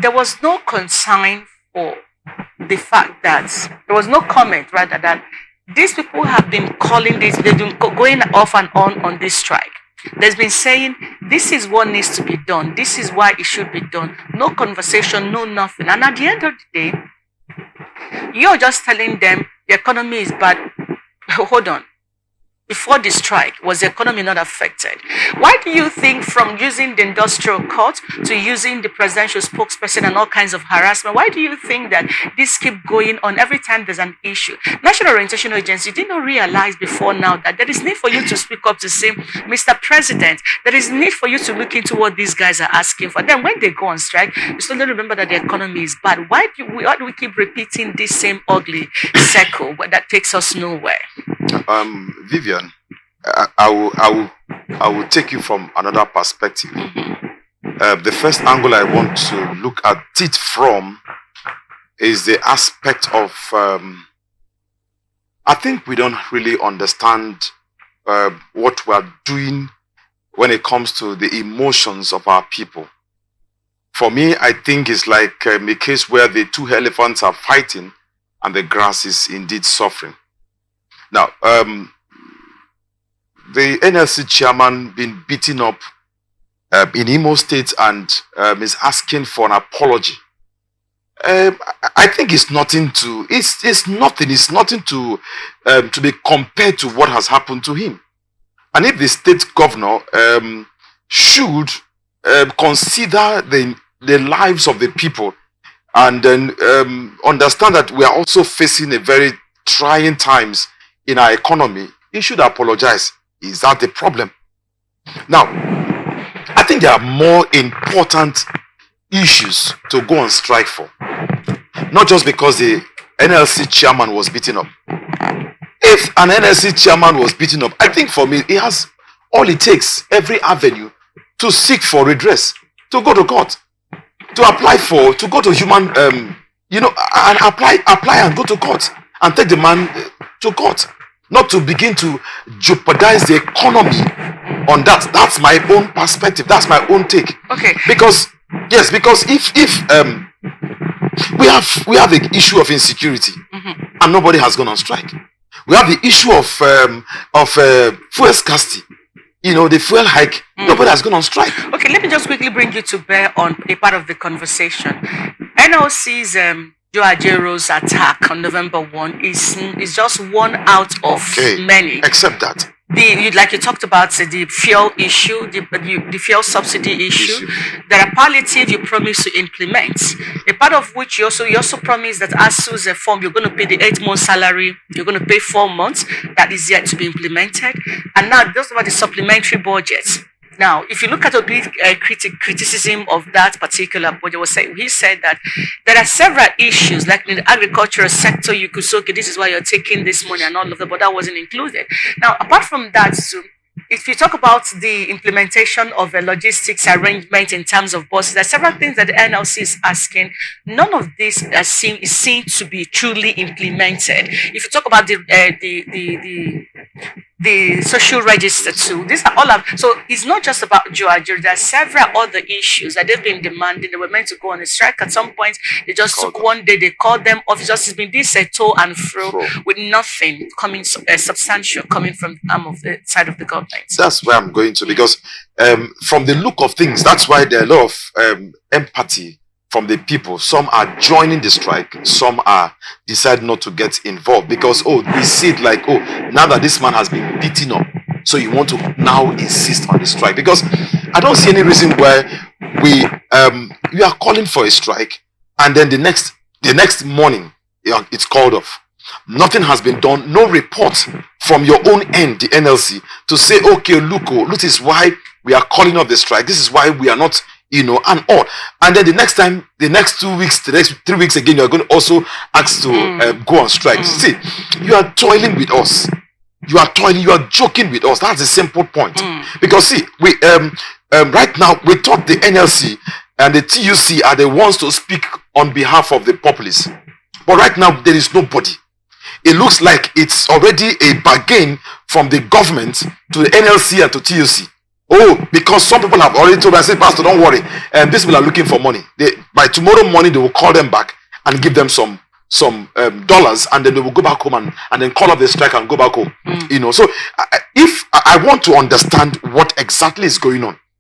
there was no concern for the fact that there was no comment, rather, that these people have been calling this, they've been going off and on this strike. There's been saying this is what needs to be done, this is why it should be done. No conversation, no nothing. And at the end of the day, you're just telling them the economy is bad. Hold on. Before the strike, was the economy not affected? Why do you think, from using the industrial court to using the presidential spokesperson and all kinds of harassment, why do you think that this keep going on every time there's an issue? National Orientation Agency did not realize before now that there is need for you to speak up to say, Mr. President, there is need for you to look into what these guys are asking for. Then when they go on strike, you still don't remember that the economy is bad. Why do we keep repeating this same ugly circle that takes us nowhere? Vivien, I will take you from another perspective. The first angle I want to look at it from is the aspect of I think we don't really understand what we are doing when it comes to the emotions of our people. For me, I think it's like a case where the two elephants are fighting and the grass is indeed suffering. Now, the NLC chairman been beaten up in Imo State and is asking for an apology. I think it's nothing to be compared to what has happened to him. And if the state governor should consider the lives of the people and then understand that we are also facing a very trying times in our economy, he should apologize. Is that the problem? Now, I think there are more important issues to go on strike for. Not just because the NLC chairman was beaten up. If an NLC chairman was beaten up, I think for me, he has all it takes, every avenue, to seek for redress, to go to court, to apply for, to go to human, and apply and go to court, and take the man to court. Not to begin to jeopardize the economy on that. That's my own perspective. That's my own take. Okay. Because if we have the issue of insecurity, and nobody has gone on strike. We have the issue of fuel scarcity. The fuel hike. Nobody has gone on strike. Okay, let me just quickly bring you to bear on a part of the conversation. NLC's Joe Ajero's attack on November 1 is just one out of many. Except that. Like you talked about the fuel issue, the fuel subsidy issue. There are palliative you promise to implement. A part of which you also promise that as soon as a form, you're going to pay the 8-month salary, you're going to pay 4 months. That is yet to be implemented. And now just about the supplementary budget. Now, if you look at a big criticism of that particular budget, he said that there are several issues, like in the agricultural sector, you could say, okay, this is why you're taking this money and all of that, but that wasn't included. Now, apart from that, so if you talk about the implementation of a logistics arrangement in terms of buses, there are several things that the NLC is asking. None of this is seen to be truly implemented. If you talk about the social register too, these are all of, so it's not just about Joe Ajero. There are several other issues that they've been demanding. They were meant to go on a strike at some point. They just took one day, they called them off. It's just been this to and fro with nothing coming substantial coming from the arm of the side of the government. That's where I'm going to, because from the look of things, that's why there are a lot of empathy from the people. Some are joining the strike, some are decide not to get involved because we see it like, now that this man has been beaten up, so you want to now insist on the strike. Because I don't see any reason why we are calling for a strike and then the next morning it's called off. Nothing has been done, no report from your own end, the NLC, to say, okay, look, this is why we are calling off the strike, this is why we are not, and all. And then the next time, the next 2 weeks, the next 3 weeks again, you are going to also ask to go on strike. See, you are toiling with us. You are joking with us. That's the simple point. Because see, we right now, we thought the NLC and the TUC are the ones to speak on behalf of the populace. But right now, there is nobody. It looks like it's already a bargain from the government to the NLC and to TUC. Oh, because some people have already told me, I said, Pastor, don't worry. These people are looking for money. By tomorrow morning, they will call them back and give them some dollars, and then they will go back home and then call off the strike and go back home. So if I want to understand what exactly is going on,